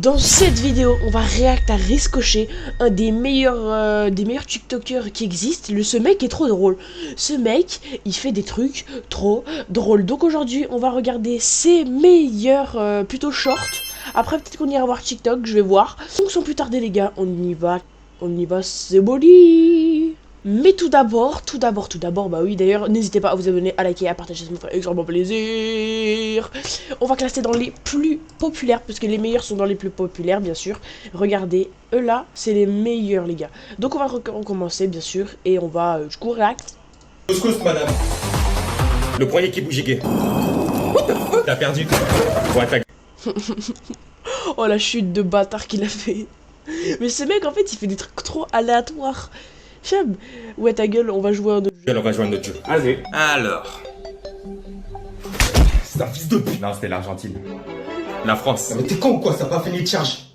Dans cette vidéo, on va react à Riscochet, un des meilleurs TikTokers qui existent. Ce mec est trop drôle. Ce mec, il fait des trucs trop drôles. Donc aujourd'hui, on va regarder ses meilleurs plutôt shorts. Après, peut-être qu'on ira voir TikTok, je vais voir. Donc sans plus tarder les gars, on y va, c'est boli. Mais tout d'abord, bah oui, d'ailleurs, n'hésitez pas à vous abonner, à liker, à partager, ça me ferait extrêmement plaisir. On va classer dans les plus populaires, parce que les meilleurs sont dans les plus populaires, bien sûr. Regardez, eux là, c'est les meilleurs, les gars. Donc on va recommencer, bien sûr, et on va, du coup, react. Couscous, madame. Le premier qui bouge gay. T'as perdu. Ouais, t'as... Oh, la chute de bâtard qu'il a fait. Mais ce mec, en fait, il fait des trucs trop aléatoires. Chab, ouais ta gueule, on va jouer à un autre jeu. On va jouer à un autre jeu. Vas-y. Alors. C'est un fils de pute. Non, c'était l'Argentine. La France. Mais t'es con ou quoi? Ça n'a pas fini de charge.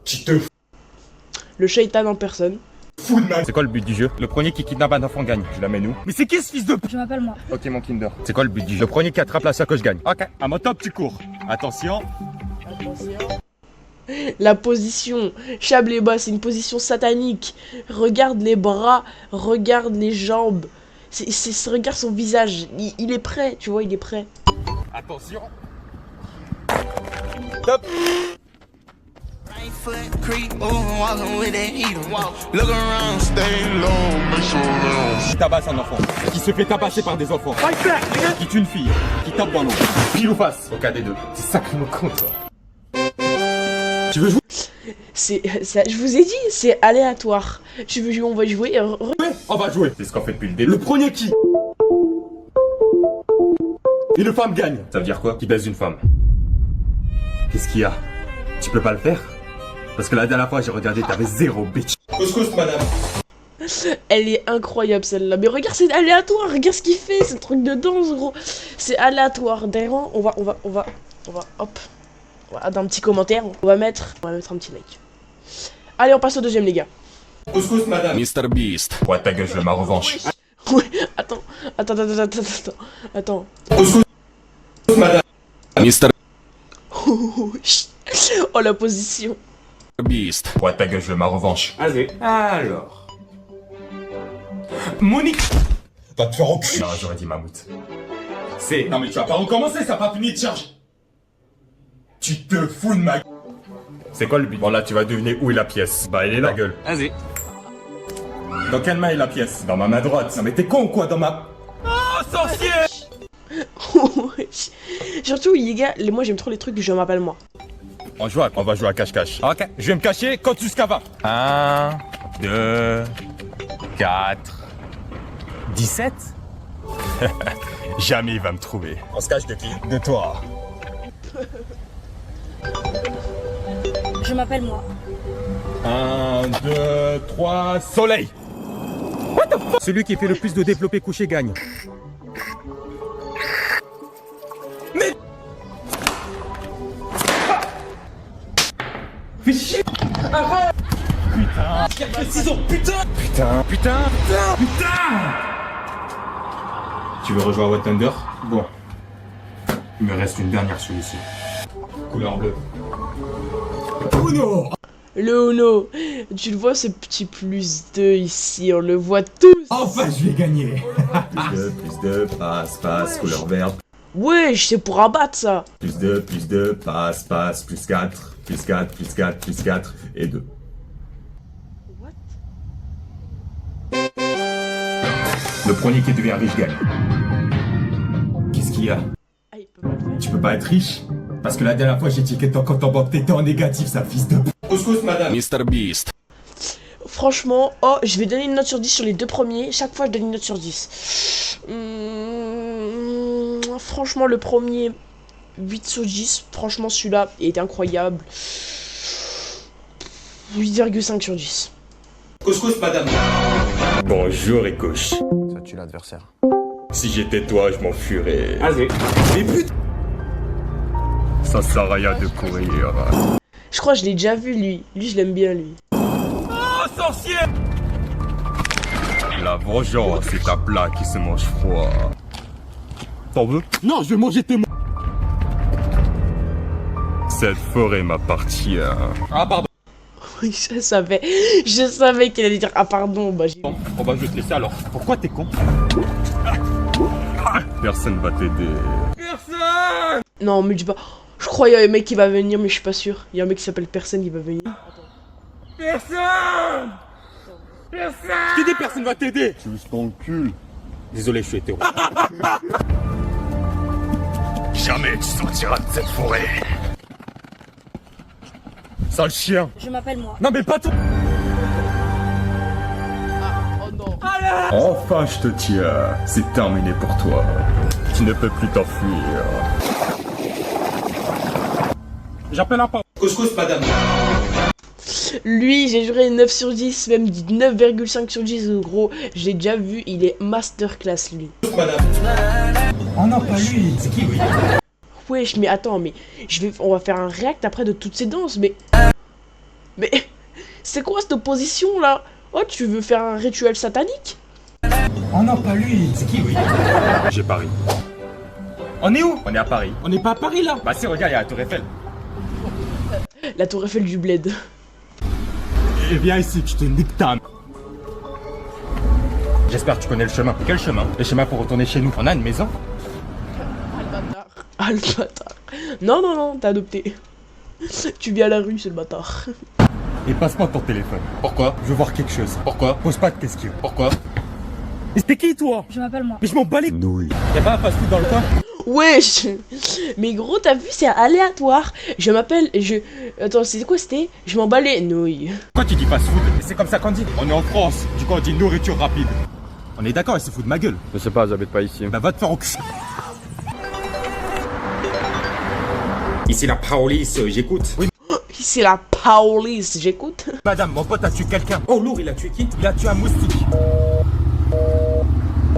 Tu te Le shaitan en personne. fous de ma... C'est quoi le but du jeu? Le premier qui kidnappe un enfant gagne. Je la mets où? Mais c'est qui ce fils de pute? Je m'appelle moi. Ok mon Kinder. C'est quoi le but du jeu? Le premier qui attrape la sacoche gagne. Ok. À mon top tu cours. Attention. La position, Chab les bas, c'est une position satanique. Regarde les bras, regarde les jambes. Regarde son visage, il est prêt, tu vois, il est prêt. Attention. Top. Qui tabasse un enfant, qui se fait tabasser par des enfants, qui tue une fille, qui tape dans l'eau, pile ou face, au cas des deux. C'est sacrément con toi. Tu veux jouer? Je vous ai dit, c'est aléatoire. Tu veux jouer, on va jouer. On va jouer. C'est ce qu'on fait depuis le début. Le premier qui et le femme gagne. Ça veut dire quoi? Qui baise une femme. Qu'est-ce qu'il y a? Tu peux pas le faire? Parce que la dernière fois j'ai regardé, t'avais zéro bitch. Couscous madame. Elle est incroyable celle-là. Mais regarde, c'est aléatoire. Regarde ce qu'il fait, ce truc de danse, gros. C'est aléatoire. D'ailleurs, on va, hop. Dans un petit commentaire, on va mettre un petit like. Allez, on passe au deuxième, les gars. Couscous madame. Mr Beast. Ouais, ta gueule, je veux ma revanche. Ouais, attends. Couscous madame. Mr Oh, la position. Beast. Ouais, ta gueule, je veux ma revanche. Vas-y. Alors. Monique. Va te faire enculer. Non, j'aurais dit mammouth. C'est... Non mais tu vas pas recommencer, ça n'a pas fini de charge. Tu te fous de ma gueule. C'est quoi le but? Bon là, tu vas deviner où est la pièce. Bah, elle est là. Ta gueule. Vas-y. Dans quelle main est la pièce? Dans ma main droite. Non mais t'es con ou quoi? Dans ma... Oh, sorcier. Surtout, les gars, moi j'aime trop les trucs que je m'appelle moi. On va jouer à cache-cache. Ok. Je vais me cacher quand tu scavas. 1, 2, 4, 17. Jamais il va me trouver. On se cache de qui? De toi. Je m'appelle moi. 1, 2, 3, soleil. What the fuck? Celui qui fait le plus de développé couché gagne. Mais... Fais chier. Arrête. Putain. Quelques ciseaux. Putain. Tu veux rejoindre What Thunder? Bon. Il me reste une dernière solution. Couleur bleue. Uno. Le Uno, tu le vois ce petit plus 2 ici, on le voit tous. Enfin, je vais gagner. Plus de, passe, couleur verte. Ouais, c'est pour abattre ça. Plus de, passe, plus 4, plus 4, et 2. What? Le premier qui devient riche gagne. Qu'est-ce qu'il y a? Ah, il peut pas le faire. Tu peux pas être riche? Parce que la dernière fois j'ai checké ton compte en banque, t'étais en négatif, ça fils de... Couscous madame. Mr Beast. Franchement, oh, je vais donner une note sur 10 sur les deux premiers. Chaque fois, je donne une note sur 10. Franchement, le premier, 8 sur 10. Franchement, celui-là, il était incroyable. 8,5 sur 10. Couscous madame. Bonjour Écoche. Ça tue l'adversaire. Si j'étais toi, je m'enfuirais. Vas-y. Mais putain. Ça sert à rien de courir. Je crois que je l'ai déjà vu, lui. Lui, je l'aime bien, lui. Oh, sorcier! La vengeance est un plat qui se mange froid. T'en veux? Non, je vais manger tes... Cette forêt m'appartient. Ah pardon. Oui, je savais qu'il allait dire ah pardon, bah j'ai... Bon, bah je vais te laisser alors. Pourquoi t'es con? Personne va t'aider. Personne. Non, mais dis pas... Je crois qu'il y a un mec qui va venir, mais je suis pas sûr. Il y a un mec qui s'appelle Personne qui va venir. Personne. Personne. Je t'ai dit personne va t'aider. Tu veux ton cul. Désolé, je suis hétéro. Jamais tu sortiras de cette forêt. Sale chien. Je m'appelle moi. Non mais pas tout. Oh non. Enfin je te tiens. C'est terminé pour toi. Tu ne peux plus t'enfuir. J'appelle un pas. Couscous, madame. Lui, j'ai juré 9 sur 10, même dit 9,5 sur 10, gros. Je l'ai déjà vu, il est masterclass, lui. Madame. Oh non, pas lui. C'est qui, oui? Wesh, mais attends, mais on va faire un react après de toutes ces danses, mais c'est quoi cette opposition là? Oh, tu veux faire un rituel satanique? Oh non, pas lui. C'est qui, oui? J'ai Paris. On est où? On est à Paris. On n'est pas à Paris, là. Bah si, regarde, il y a la Tour Eiffel. La tour Eiffel du bled. Et viens ici, je te nique ta... J'espère que tu connais le chemin. Quel chemin? Le chemin pour retourner chez nous. On a une maison? Ah le bâtard. Non, non, non, t'as adopté. Tu vis à la rue, c'est le bâtard. Et passe-moi ton téléphone. Pourquoi? Je veux voir quelque chose. Pourquoi? Pose pas de questions. Pourquoi? Mais c'était qui toi? Je m'appelle moi. Mais je m'en bats les nouilles. Y'a pas un fast-food dans le coin? Wesh. Mais gros, t'as vu, c'est aléatoire. Je m'appelle... Attends, c'est quoi c'était? Je m'en bats les nouilles. Pourquoi tu dis fast-food? C'est comme ça qu'on dit. On est en France. Du coup on dit nourriture rapide. On est d'accord, elle se fout de ma gueule. Je sais pas, j'habite pas ici. Bah va te faire en cul. Ici la police, j'écoute. Oui. C'est la police, j'écoute. Madame, mon pote a tué quelqu'un. Oh, lourd, il a tué qui? Il a tué un moustique.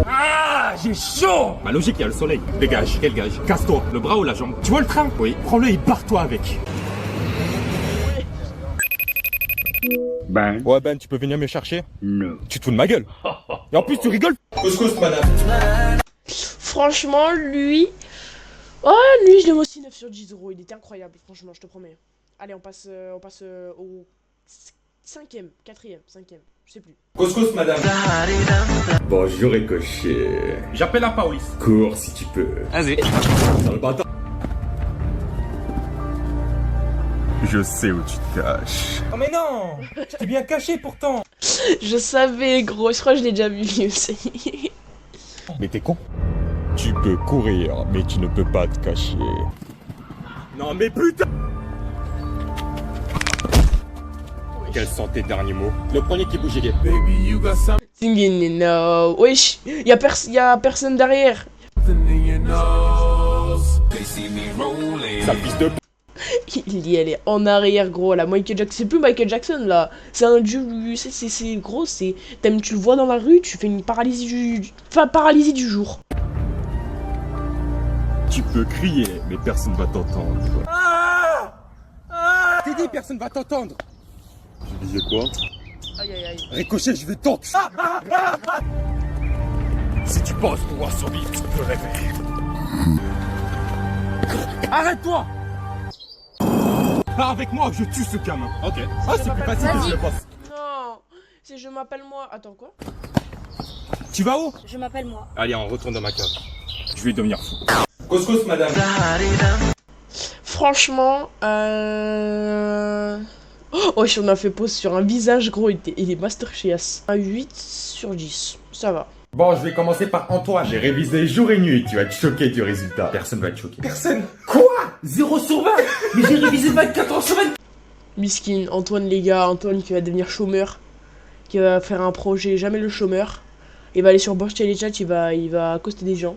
Ah, j'ai chaud. Ma logique, il y a le soleil. Dégage. Quel gage? Casse-toi. Le bras ou la jambe? Tu vois le train? Oui. Prends-le et barre-toi avec. Ben. Ouais Ben, tu peux venir me chercher? Non. Tu te fous de ma gueule. Et en plus, tu rigoles. Couscous, madame. Franchement, lui... Oh, lui, je l'aime aussi 9 sur 10 euros. Il était incroyable, franchement, je te promets. Allez, on passe au 5ème, 4ème, 5ème, je sais plus. Couscous, madame. Bonjour, Ricochet. J'appelle la police. Cours si tu peux. Vas-y. Sale bâtard. Je sais où tu te caches. Oh, mais non. J'étais bien caché pourtant. Je savais, gros, je crois que je l'ai déjà vu lui aussi. Mais t'es con. Tu peux courir, mais tu ne peux pas te cacher. Non mais putain! Quels sont tes derniers mots? Le premier qui bouge, il est. Baby, you got something Singing no. Wesh, y a personne derrière. in your nose. Sale fils de... Il y est en arrière, gros, là. Michael Jackson, c'est plus Michael Jackson, là. C'est un dieu, c'est gros, c'est... Tu le vois dans la rue, tu fais une paralysie du jour. Tu peux crier, mais personne va t'entendre. T'es dit, personne va t'entendre. Je disais quoi? Aïe, aïe, aïe. Ricochet, je vais t'enculer. Si tu penses pouvoir survivre, tu peux rêver. Arrête-toi! Pars avec moi, je tue ce gamin. Ok. Ah, c'est plus facile que je le pense. Non, c'est je m'appelle moi. Attends, quoi? Tu vas où? Je m'appelle moi. Allez, on retourne dans ma cave. Je vais devenir fou. Couscous, madame. Franchement, oh, on a fait pause sur un visage, gros, il est masterclass. Un 8 sur 10, ça va. Bon, je vais commencer par Antoine. J'ai révisé jour et nuit, tu vas être choqué du résultat. Personne va être choqué. Personne. Quoi? 0 sur 20. Mais j'ai révisé 24 heures semaine. Miskin, Antoine, les gars, Antoine qui va devenir chômeur, qui va faire un projet, jamais le chômeur. Il va aller sur Bosch Telechat, il va accoster des gens.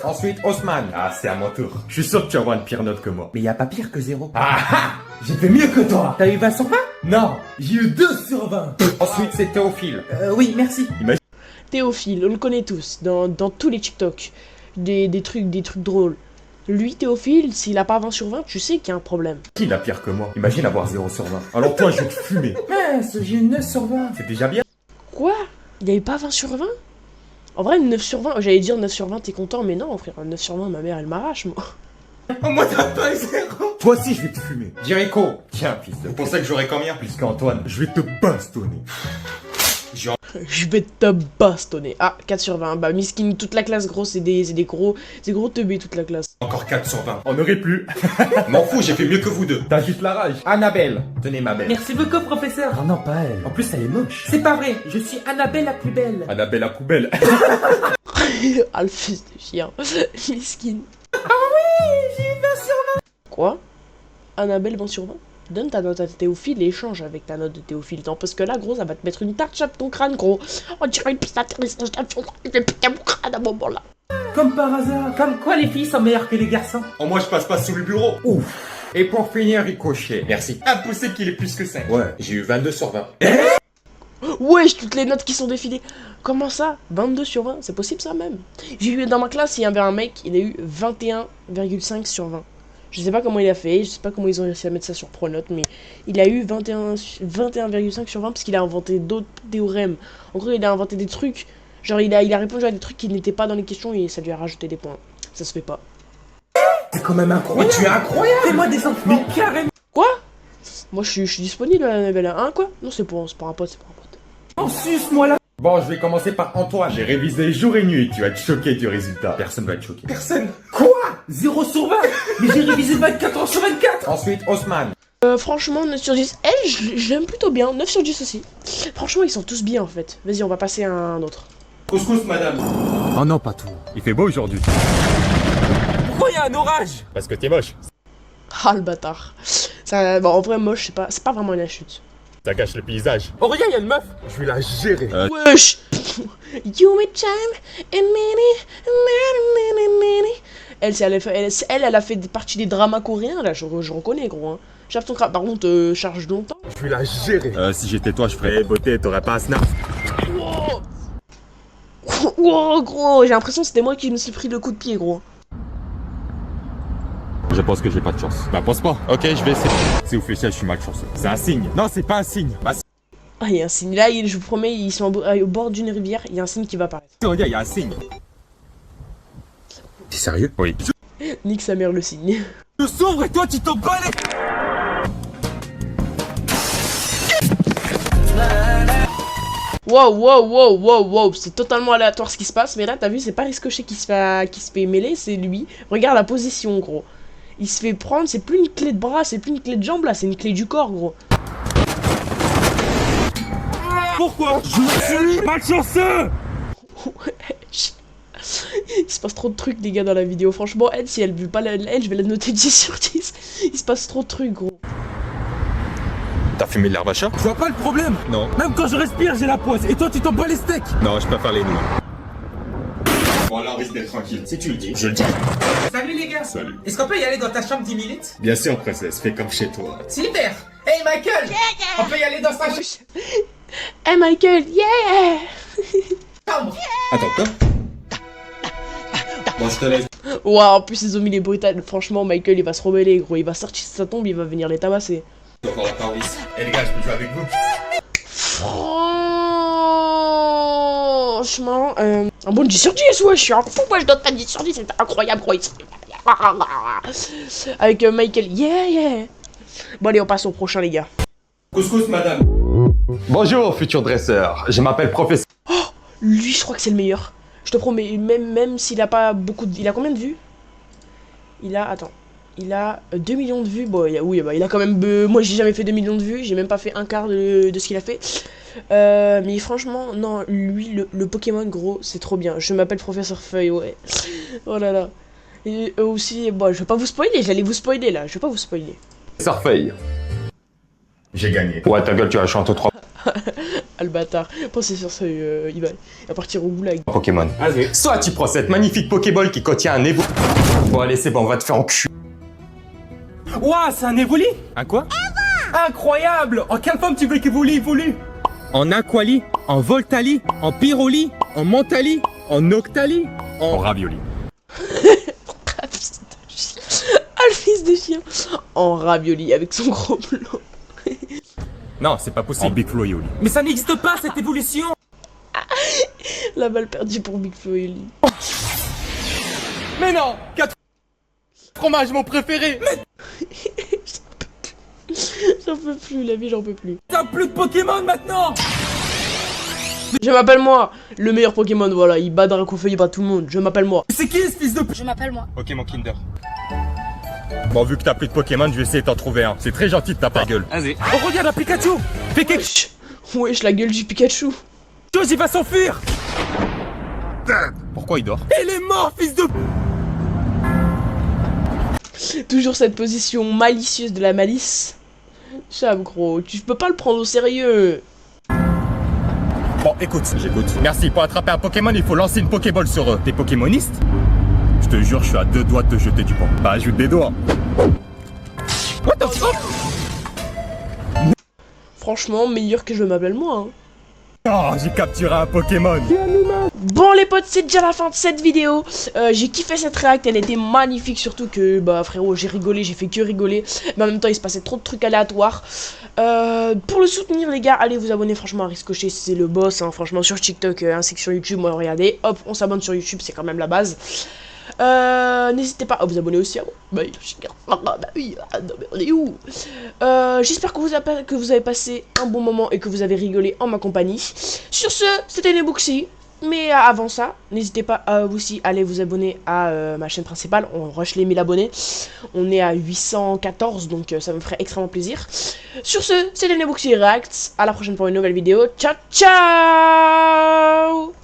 Ensuite, Osman. Ah, c'est à mon tour. Je suis sûr que tu vas avoir une pire note que moi. Mais y a pas pire que 0. Ah ah! J'ai fait mieux que toi. T'as eu 20 sur 20? Non! J'ai eu 2 sur 20. Ensuite, c'est Théophile. Oui, merci. Théophile, on le connaît tous, dans tous les TikTok, des trucs drôles. Lui, Théophile, s'il a pas 20 sur 20, tu sais qu'il y a un problème. Qui l'a pire que moi? Imagine avoir 0 sur 20. Alors toi, je vais te fumer. Mince, j'ai eu 9 sur 20. C'est déjà bien. Quoi? Il avait pas 20 sur 20? En vrai, 9 sur 20, j'allais dire 9 sur 20, t'es content, mais non, frère, 9 sur 20, ma mère, elle m'arrache, moi. Oh, moi, t'as pas eu 0. Toi aussi, je vais te fumer. Jericho. Tiens, fils de... Vous pensez que j'aurai combien plus qu'Antoine? Je vais te bastonner. Je vais te bastonner. Ah, 4 sur 20. Bah, miskin, toute la classe, gros, c'est des gros teubés, toute la classe. Encore 4 sur 20. On n'aurait plus. M'en fous, j'ai fait mieux que vous deux. T'as juste la rage. Annabelle. Tenez ma belle. Merci beaucoup, professeur. Oh non, pas elle. En plus, elle est moche. C'est pas vrai, je suis Annabelle la plus belle. Annabelle la poubelle. Ah, le fils de chien. Miskin. Ah oui, j'ai eu 20 sur 20. Quoi? Annabelle 20 sur 20? Donne ta note à Théophile et échange avec ta note de Théophile. Non, parce que là, gros, ça va te mettre une tarte sur ton crâne, gros. On dirait une piste d'atterrissage d'avion. Je vais péter mon crâne à un moment là. Comme par hasard. Comme quoi les filles sont meilleures que les garçons. Oh, moi, je passe pas sous le bureau. Ouf. Et pour finir, Ricochet. Merci. Impossible qu'il ait plus que 5. Ouais, j'ai eu 22 sur 20. Wesh, toutes les notes qui sont défilées. Comment ça? 22 sur 20? C'est possible ça même? J'ai eu dans ma classe, il y avait un mec, il a eu 21,5 sur 20. Je sais pas comment il a fait, je sais pas comment ils ont réussi à mettre ça sur Pronote, mais il a eu 21,5 sur 20 parce qu'il a inventé d'autres théorèmes. En gros, il a inventé des trucs, genre il a répondu à des trucs qui n'étaient pas dans les questions et ça lui a rajouté des points. Ça se fait pas. C'est quand même incroyable. Mais tu es incroyable. Fais-moi des enfants. Mais carrément. Quoi? Moi je suis disponible à la level 1, quoi? Non, c'est pour un pote, c'est pour un pote. En sus, moi là. Bon, je vais commencer par Antoine. J'ai révisé jour et nuit, tu vas être choqué du résultat. Personne va être choqué. Personne. Quoi? 0 sur 20. Mais j'ai révisé 24 heures sur 24. Ensuite, Osman. Franchement, 9 sur 10. Elle, je l'aime plutôt bien. 9 sur 10 aussi. Franchement, ils sont tous bien en fait. Vas-y, on va passer à un autre. Couscous, madame. Oh non, pas tout. Il fait beau aujourd'hui. Pourquoi il y a un orage? Parce que t'es moche. Ah, le bâtard. Ça, bon, en vrai, moche, c'est pas vraiment une chute. Ça gâche le paysage. Oh, regarde, il y a une meuf. Je vais la gérer. Wesh. You me time and elle a fait partie des dramas coréens, là, je reconnais, gros. Hein. Charge ton crâne. Par contre, charge longtemps. Je vais la gérer. Si j'étais toi, je ferais beauté, t'aurais pas un snap. Wow. Wow, gros, j'ai l'impression que c'était moi qui me suis pris le coup de pied, gros. Je pense que j'ai pas de chance. Bah, pense pas. Ok, je vais essayer. Si vous fléchez, je suis malchanceux. C'est un signe. Non, c'est pas un signe. Bah, Ah, il y a un signe. Là, je vous promets, ils sont au bord d'une rivière. Il y a un signe qui va apparaître. regarde, il y a un signe. T'es sérieux? Oui. Nique sa mère le signe. Je sombre et toi, tu t'en bats les... Wow, c'est totalement aléatoire ce qui se passe, mais là, t'as vu, c'est pas Riscochet qui se fait mêler, c'est lui. Regarde la position, gros. Il se fait prendre, c'est plus une clé de bras, c'est plus une clé de jambe, là, c'est une clé du corps, gros. Pourquoi? Je suis malchanceux. Wesh. Il se passe trop de trucs, les gars, dans la vidéo. Franchement, elle, si elle veut pas elle, je vais la noter 10 sur 10. Il se passe trop de trucs, gros. T'as fumé de l'herbe à chat? Tu vois pas le problème? Non. Même quand je respire, j'ai la poisse. Et toi, tu t'en bats les steaks. Non, je préfère les noix. Bon, là, on risque d'être tranquille. Si tu le dis, je le dis. Salut les gars. Salut. Est-ce qu'on peut y aller dans ta chambre 10 minutes? Bien sûr, princesse, fais comme chez toi. Super. Hey Michael. On peut y aller dans sa Hey Michael, yeah! chambre. Attends, quoi? Bon, je te laisse. Waouh, en plus ils ont mis les brutales. Franchement, Michael il va se rebeller, gros. Il va sortir de sa tombe, il va venir les tabasser. Encore la Paris. Eh les gars, je peux jouer avec vous? Franchement, un bon 10 sur 10, ouais, je suis un fou, moi je donne pas 10 sur 10, c'est incroyable, gros. Avec Michael, yeah! Bon, allez, on passe au prochain, les gars. Couscous, madame. Bonjour, futur dresseur. Je m'appelle professeur. Lui, je crois que c'est le meilleur. Je te promets, même s'il a pas beaucoup de... Il a combien de vues? Il a... Attends. Il a 2 millions de vues. Bon, oui, bah, il a quand même... moi, j'ai jamais fait 2 millions de vues. J'ai même pas fait un quart de ce qu'il a fait. Mais franchement, non, lui, le Pokémon, gros, c'est trop bien. Je m'appelle Professeur Feuille, ouais. Oh là là. Et eux aussi, bon, je vais pas vous spoiler. J'allais vous spoiler, là. Je vais pas vous spoiler. Professeur Feuille. J'ai gagné. Ouais, ta gueule, tu vas chanter 3 Ah, le bâtard. Professeur Feuille, il va partir au goulag. Pokémon. Vas-y. Soit tu prends cette magnifique Pokéball qui contient un évo... Bon, allez, c'est bon, on va te faire en cul. Ouah, c'est un évoli. Un quoi? Incroyable. En quelle forme tu veux qu'évolue? En aquali, en voltali, en pyroli, en mentali, en octali, En ravioli. Ah, le fils de chien. En ravioli avec son gros blanc. Non, c'est pas possible. En Big Floyoli. Mais ça n'existe pas cette évolution. La balle perdue pour Big Flo et Oli. Mais non, 4 fromages mon préféré. J'en peux plus, la vie, j'en peux plus. T'as plus de Pokémon maintenant. Je m'appelle moi, le meilleur Pokémon, voilà, il bat Dracofeu, il bat tout le monde, je m'appelle moi. C'est qui ce fils de p... Je m'appelle moi. Ok, mon Kinder. Bon, vu que t'as plus de Pokémon, je vais essayer de t'en trouver un. C'est très gentil de ta gueule. Vas-y. Oh, regarde la Pikachu. Fais quelque Wesh, la gueule du Pikachu. chose, il va s'enfuir. Pourquoi il dort? Il est mort, fils de... Toujours cette position malicieuse de la malice. Cham, gros, tu peux pas le prendre au sérieux. Bon, écoute, j'écoute. Merci, pour attraper un Pokémon, il faut lancer une Pokéball sur eux. T'es Pokémoniste? Je te jure, je suis à 2 doigts de te jeter du pont. Bah, ajoute des doigts. What the fuck? Franchement, meilleur que je m'appelle moi. Hein. Oh, j'ai capturé un Pokémon. Bon les potes, c'est déjà la fin de cette vidéo. J'ai kiffé cette réact, elle était magnifique, surtout que bah frérot, j'ai rigolé, j'ai fait que rigoler, mais en même temps il se passait trop de trucs aléatoires. Pour le soutenir les gars, allez vous abonner franchement à Riscochet, c'est le boss, hein, franchement sur TikTok ainsi que sur YouTube, moi regardez, hop, on s'abonne sur YouTube, c'est quand même la base. N'hésitez pas à vous abonner aussi à moi. Bah oui, non mais on est où? J'espère que vous avez passé un bon moment et que vous avez rigolé en ma compagnie. Sur ce, c'était Nebuxy. Mais avant ça, n'hésitez pas à aussi aller vous abonner à ma chaîne principale. On rush les 1000 abonnés. On est à 814, donc ça me ferait extrêmement plaisir. Sur ce, c'était Nebuxy Reacts. À la prochaine pour une nouvelle vidéo. Ciao, ciao!